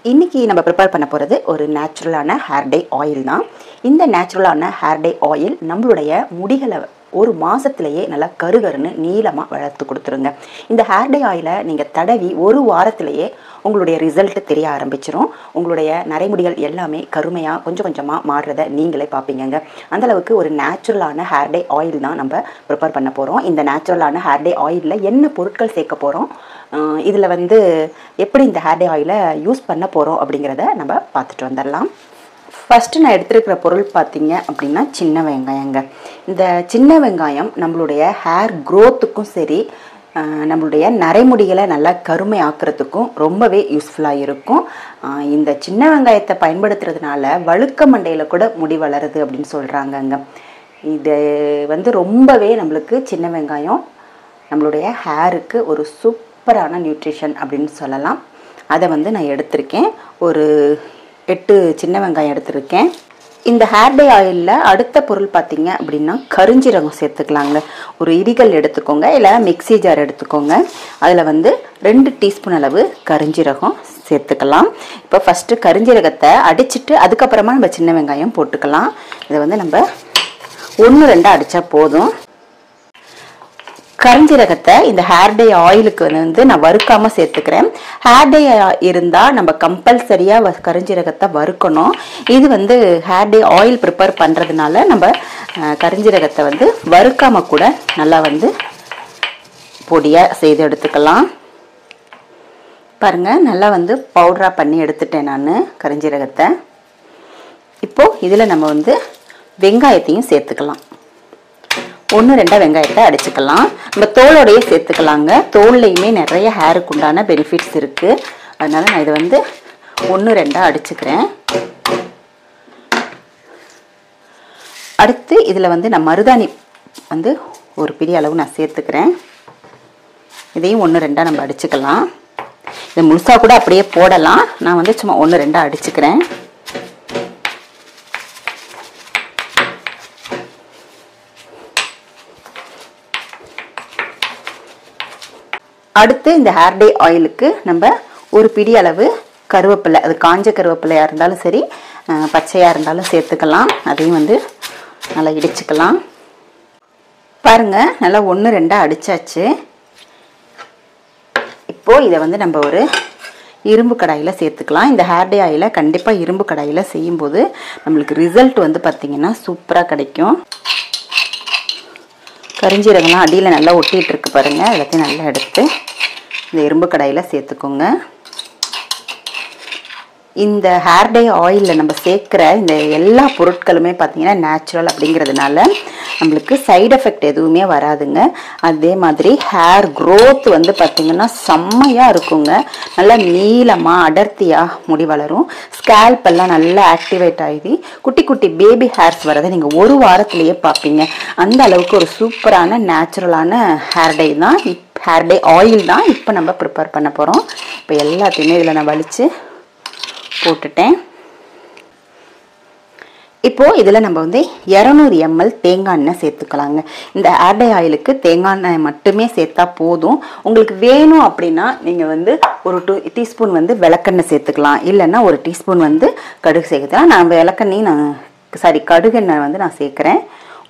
இன்னைக்கு நம்ம ப்ரிப்பேர் பண்ண போகிறது ஒரு நேச்சுரலான ஹேர் டை ஆயில் தான். இந்த நேச்சுரலான ஹேர் டை ஆயில் நம்மளுடைய முடிகளை ஒரு மாதத்துலேயே நல்லா கருகருன்னு நீளமாக வளர்த்து கொடுத்துருங்க. இந்த ஹேர் டை ஆயிலை நீங்கள் தடவி ஒரு வாரத்திலேயே உங்களுடைய ரிசல்ட் தெரிய ஆரம்பிச்சிடும். உங்களுடைய நரைமுடிகள் எல்லாமே கருமையாக கொஞ்சம் கொஞ்சமாக மாறுறதை நீங்களே பார்ப்பீங்க. அந்தளவுக்கு ஒரு நேச்சுரலான ஹேர் டை ஆயில் தான் நம்ம ப்ரிப்பேர் பண்ண போகிறோம். இந்த நேச்சுரலான ஹேர் டை ஆயிலில் என்ன பொருட்கள் சேர்க்க போகிறோம், இதில் எப்படி இந்த ஹேர் டை ஆயிலை யூஸ் பண்ண போகிறோம் அப்படிங்கிறத நம்ம பார்த்துட்டு வந்துடலாம். ஃபஸ்ட்டு நான் எடுத்துருக்கிற பொருள் பார்த்தீங்க அப்படின்னா சின்ன வெங்காயங்க. இந்த சின்ன வெங்காயம் நம்மளுடைய ஹேர் க்ரோத்துக்கும் சரி, நம்மளுடைய நரைமுடிகளை நல்லா கருமை ஆக்கிறதுக்கும் ரொம்பவே யூஸ்ஃபுல்லாக இருக்கும். இந்த சின்ன வெங்காயத்தை பயன்படுத்துறதுனால வழுக்க மண்டையில் கூட முடி வளருது அப்படின்னு சொல்கிறாங்கங்க. இது ரொம்பவே நம்மளுக்கு சின்ன வெங்காயம் நம்மளுடைய ஹேருக்கு ஒரு சூப்பரான நியூட்ரிஷன் அப்படின்னு சொல்லலாம். அதை நான் எடுத்திருக்கேன். ஒரு 8 சின்ன வெங்காயம் எடுத்திருக்கேன். இந்த ஹேர் டை ஆயிலில் அடுத்த பொருள் பார்த்தீங்க அப்படின்னா கருஞ்சீரகம் சேர்த்துக்கலாங்க. ஒரு இடிகல் எடுத்துக்கோங்க, இல்லை மிக்சி ஜார் எடுத்துக்கோங்க. அதில் 2 டீஸ்பூன் அளவு கருஞ்சீரகம் சேர்த்துக்கலாம். இப்போ ஃபஸ்ட்டு கருஞ்சீரகத்தை அடிச்சுட்டு அதுக்கப்புறமா நம்ம சின்ன வெங்காயம் போட்டுக்கலாம். இதை நம்ம 1-2 அடித்தா போதும். கருஞ்சீரகத்தை இந்த ஹேர் டை ஆயிலுக்கு நான் வறுக்காமல் சேர்த்துக்கிறேன். ஹேர் டை இருந்தால் நம்ம கம்பல்சரியாக கருஞ்சீரகத்தை வறுக்கணும். இது ஹேர் டை ஆயில் ப்ரிப்பேர் பண்ணுறதுனால நம்ம கருஞ்சீரகத்தை வறுக்காமல் கூட நல்லா பொடியாக செய்து எடுத்துக்கலாம். பாருங்கள், நல்லா பவுடராக பண்ணி எடுத்துட்டேன் நான் கருஞ்சீரகத்தை. இப்போது இதில் நம்ம வெங்காயத்தையும் சேர்த்துக்கலாம். 1-2 வெங்காயத்தை அடிச்சுக்கலாம். நம்ம தோலோடையே சேர்த்துக்கலாங்க. தோல்லையுமே நிறைய ஹேருக்கு உண்டான பெனிஃபிட்ஸ் இருக்குது. அதனால் நான் இதை 1-2 அடிச்சுக்கிறேன். அடுத்து இதில் நான் மருதாணி ஒரு பிடி அளவு நான் சேர்த்துக்கிறேன். இதையும் 1-2 நம்ம அடிச்சுக்கலாம். இதை முழுசாக கூட அப்படியே போடலாம். நான் சும்மா 1-2 அடிச்சுக்கிறேன். அடுத்து இந்த ஹேர் டை ஆயிலுக்கு நம்ம ஒரு பிடி அளவு கருவேப்பிலை, அது காஞ்ச கருவேப்பிலையாக இருந்தாலும் சரி, பச்சையாக இருந்தாலும் சேர்த்துக்கலாம். அதையும் நல்லா இடிச்சுக்கலாம். பாருங்கள், நல்லா 1-2 அடித்தாச்சு. இப்போது இதை நம்ம ஒரு இரும்பு கடாயில் சேர்த்துக்கலாம். இந்த ஹேர் டை ஆயிலை கண்டிப்பாக இரும்பு கடாயில் செய்யும்போது நம்மளுக்கு ரிசல்ட் பார்த்திங்கன்னா சூப்பராக கிடைக்கும். கரிஞ்சீரகம்லாம் அடியில் நல்லா ஒட்டிகிட்டு இருக்கு பாருங்கள். எல்லாத்தையும் நல்லா எடுத்து இந்த இரும்பு கடாயில் சேர்த்துக்கோங்க. இந்த ஹேர் டை ஆயிலில் நம்ம சேர்க்குற இந்த எல்லா பொருட்களுமே பார்த்திங்கன்னா நேச்சுரல் அப்படிங்கிறதுனால நம்மளுக்கு சைடு எஃபெக்ட் எதுவுமே வராதுங்க. அதே மாதிரி ஹேர் க்ரோத் பார்த்திங்கன்னா செம்மையாக இருக்குங்க. நல்லா நீளமாக அடர்த்தியாக முடி வளரும். ஸ்கேல்பெல்லாம் நல்லா ஆக்டிவேட் ஆகி குட்டி குட்டி பேபி ஹேர்ஸ் வரதை நீங்கள் ஒரு வாரத்திலேயே பார்ப்பீங்க. அந்த அளவுக்கு ஒரு சூப்பரான நேச்சுரலான ஹேர் டை தான், ஹேர் டை ஆயில் தான் இப்போ நம்ம ப்ரிப்பேர் பண்ண போகிறோம். இப்போ எல்லாத்தையுமே இதில் நான் வலித்து போட்டுட்டேன். இப்போது இதில் நம்ம 200 ml தேங்காய் எண்ணெய் சேர்த்துக்கலாங்க. இந்த ஹேர் டை ஆயிலுக்கு தேங்காய் எண்ணெய் மட்டுமே சேர்த்தா போதும். உங்களுக்கு வேணும் அப்படின்னா நீங்கள் ஒரு 2 டீஸ்பூன் விளக்கெண்ணெய் சேர்த்துக்கலாம். இல்லைன்னா 1 டீஸ்பூன் கடுகு சேர்க்கலாம். நான் கடுகெண்ணெய் நான் சேர்க்குறேன்.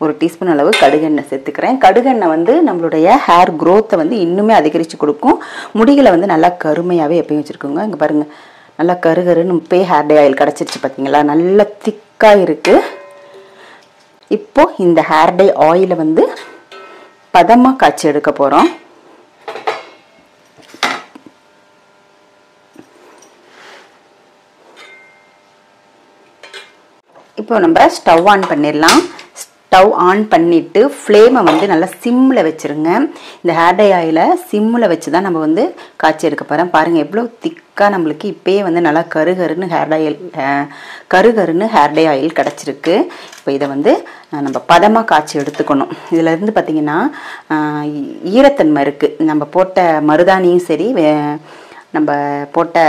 1 டீஸ்பூன் அளவு கடுகெண்ணெய் சேர்த்துக்கிறேன். கடுகெண்ணெய் நம்மளுடைய ஹேர் க்ரோத்தை இன்னுமே அதிகரித்து கொடுக்கும். முடிகளை நல்லா கருமையாகவே எப்பயும் வச்சுருக்கோங்க. இங்கே பாருங்கள், நல்லா கருகருன்னு இப்போயே ஹேர் டை ஆயில் கிடச்சிருச்சு பார்த்தீங்களா, நல்லா திக்காக இருக்குது. இப்போது இந்த ஹேர் டை ஆயிலை பதமாக காய்ச்சி எடுக்க போகிறோம். இப்போ நம்ம ஸ்டவ் ஆன் பண்ணிடலாம். ஸ்டவ் ஆன் பண்ணிவிட்டு ஃப்ளேமை நல்லா சிம்மில் வச்சுருங்க. இந்த ஹேர் டை ஆயிலை சிம்மில் வச்சு தான் நம்ம காய்ச்சி எடுக்க போகிறோம். பாருங்கள் எவ்வளோ திக்காக நம்மளுக்கு இப்போயே நல்லா கருகருன்னு ஹேர் டை ஆயில் கிடச்சிருக்கு. இப்போ இதை நம்ம பதமாக காய்ச்சி எடுத்துக்கணும். இதில் பார்த்திங்கன்னா ஈரத்தன்மை இருக்குது. நம்ம போட்ட மருதாணியும் சரி, நம்ம போட்ட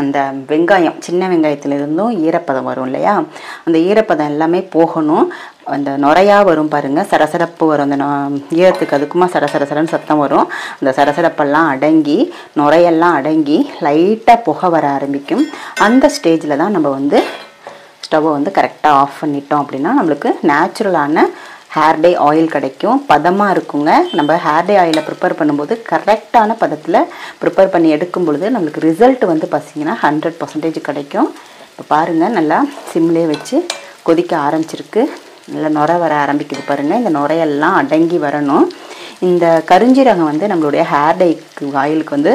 அந்த வெங்காயம், சின்ன வெங்காயத்துலேருந்தும் ஈரப்பதம் வரும் இல்லையா, அந்த ஈரப்பதம் எல்லாமே போகணும். அந்த நுரையாக வரும் பாருங்கள், சரசரப்பு வரும். அந்த ஈரத்துக்கு அதுக்குமா சரசரன்னு சத்தம் வரும். அந்த சரசரப்பெல்லாம் அடங்கி நுரையெல்லாம் அடங்கி லைட்டாக புகை வர ஆரம்பிக்கும். அந்த ஸ்டேஜில் தான் நம்ம வந்து ஸ்டவ்வை வந்து கரெக்டாக ஆஃப் பண்ணிட்டோம் அப்படின்னா நம்மளுக்கு நேச்சுரலான ஹேர் டே ஆயில் கிடைக்கும். பதமாக இருக்குங்க. நம்ம ஹேர் டே ஆயிலை ப்ரிப்பேர் பண்ணும்போது கரெக்டான பதத்தில் ப்ரிப்பேர் பண்ணி எடுக்கும் பொழுது நம்மளுக்கு ரிசல்ட் வந்து பார்த்திங்கன்னா 100% கிடைக்கும். இப்போ பாருங்கள், நல்லா சிம்லேயே வச்சு கொதிக்க ஆரம்பிச்சிருக்கு. நல்லா நுரை வர ஆரம்பிக்குது பாருங்கள். இந்த நுரையெல்லாம் அடங்கி வரணும். இந்த கருஞ்சீரகம் வந்து நம்மளுடைய ஹேர் டேக்கு ஆயிலுக்கு வந்து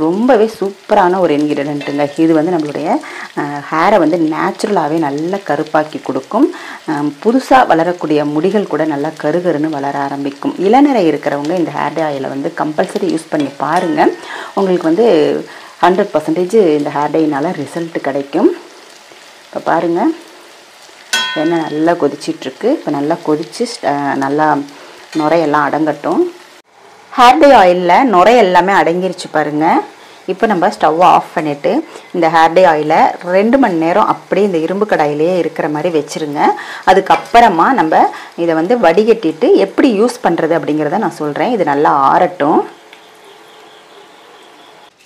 ரொம்பவே சூப்பரான ஒரு இன்கிரிடியண்ட்டுங்க. இது வந்து நம்மளுடைய ஹேரை வந்து நேச்சுரலாகவே நல்லா கருப்பாக்கி கொடுக்கும். புதுசாக வளரக்கூடிய முடிகள் கூட நல்லா கருகருன்னு வளர ஆரம்பிக்கும். இளநரை இருக்கிறவங்க இந்த ஹேர் டே ஆயிலை வந்து கம்பல்சரி யூஸ் பண்ணி பாருங்கள். உங்களுக்கு வந்து 100% இந்த ஹேர் டேயினால் ரிசல்ட் கிடைக்கும். இப்போ பாருங்கள், எண்ணெய் நல்லா கொதிச்சிட்ருக்கு. இப்போ நல்லா கொதித்து நல்லா நுரையெல்லாம் அடங்கட்டும். ஹேர் டே ஆயிலில் நுரை எல்லாமே அடங்கிருச்சு பாருங்கள். இப்போ நம்ம ஸ்டவ்வை ஆஃப் பண்ணிவிட்டு இந்த ஹேர் டே ஆயிலை 2 மணி நேரம் அப்படியே இந்த இரும்பு கடாயிலே இருக்கிற மாதிரி வச்சுருங்க. அதுக்கப்புறமா நம்ம இதை வந்து வடிகட்டிட்டு எப்படி யூஸ் பண்ணுறது அப்படிங்கிறத நான் சொல்கிறேன். இது நல்லா ஆறட்டும்.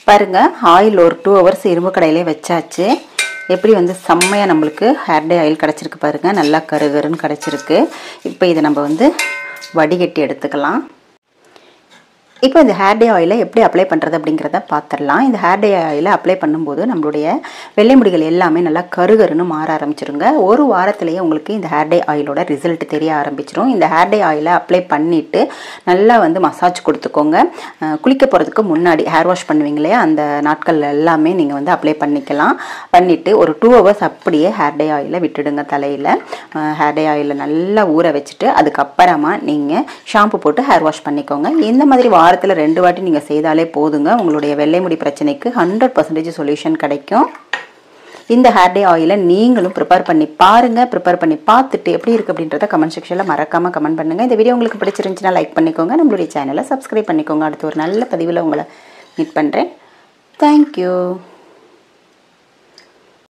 பாருங்கள், ஆயில் ஒரு 2 ஹவர்ஸ் இரும்பு கடாயிலே வச்சாச்சு. எப்படி வந்து செம்மையாக நம்மளுக்கு ஹேர் டே ஆயில் கிடச்சிருக்கு பாருங்கள். நல்லா கருகருன்னு கிடச்சிருக்கு. இப்போ இதை நம்ம வந்து வடிகட்டி எடுத்துக்கலாம். இப்போ இந்த ஹேர் டே ஆயிலை எப்படி அப்ளை பண்ணுறது அப்படிங்கிறத பார்த்துடலாம். இந்த ஹேர் டே ஆயிலை அப்ளை பண்ணும்போது நம்மளுடைய வெள்ளை முடிகள் எல்லாமே நல்லா கருகருன்னு மாற ஆரம்பிச்சிருங்க. ஒரு வாரத்திலேயே உங்களுக்கு இந்த ஹேர் டே ஆயிலோட ரிசல்ட் தெரிய ஆரம்பிச்சிடும். இந்த ஹேர் டே ஆயிலை அப்ளை பண்ணிவிட்டு நல்லா வந்து மசாஜ் கொடுத்துக்கோங்க. குளிக்க போகிறதுக்கு முன்னாடி ஹேர் வாஷ் பண்ணுவீங்க இல்லையா, அந்த நாட்கள் எல்லாமே நீங்கள் வந்து அப்ளை பண்ணிக்கலாம். பண்ணிவிட்டு ஒரு 2 ஹவர்ஸ் அப்படியே ஹேர் டே ஆயிலை விட்டுடுங்க. தலையில் ஹேர் டே ஆயிலை நல்லா ஊற வச்சுட்டு அதுக்கப்புறமா நீங்கள் ஷாம்பு போட்டு ஹேர் வாஷ் பண்ணிக்கோங்க. இந்த மாதிரி வாரத்தில் 2 வாட்டி நீங்கள் செய்தாலே போதுங்க. உங்களுடைய வெள்ளை முடி பிரச்சனைக்கு 100% சொல்யூஷன் கிடைக்கும். இந்த ஹேர் டே ஆயிலை நீங்களும் ப்ரிப்பேர் பண்ணி பாருங்கள். ப்ரிப்பேர் பண்ணி பார்த்துட்டு எப்படி இருக்குது அப்படின்றத கமெண்ட் செக்ஷனில் மறக்காமல் கமெண்ட் பண்ணுங்கள். இந்த வீடியோ உங்களுக்கு பிடிச்சிருந்துச்சுன்னா லைக் பண்ணிக்கோங்க. நம்மளுடைய சேனலை சப்ஸ்கிரைப் பண்ணிக்கோங்க. அடுத்து ஒரு நல்ல பதிவில் உங்களை மீட் பண்ணுறேன். தேங்க்யூ.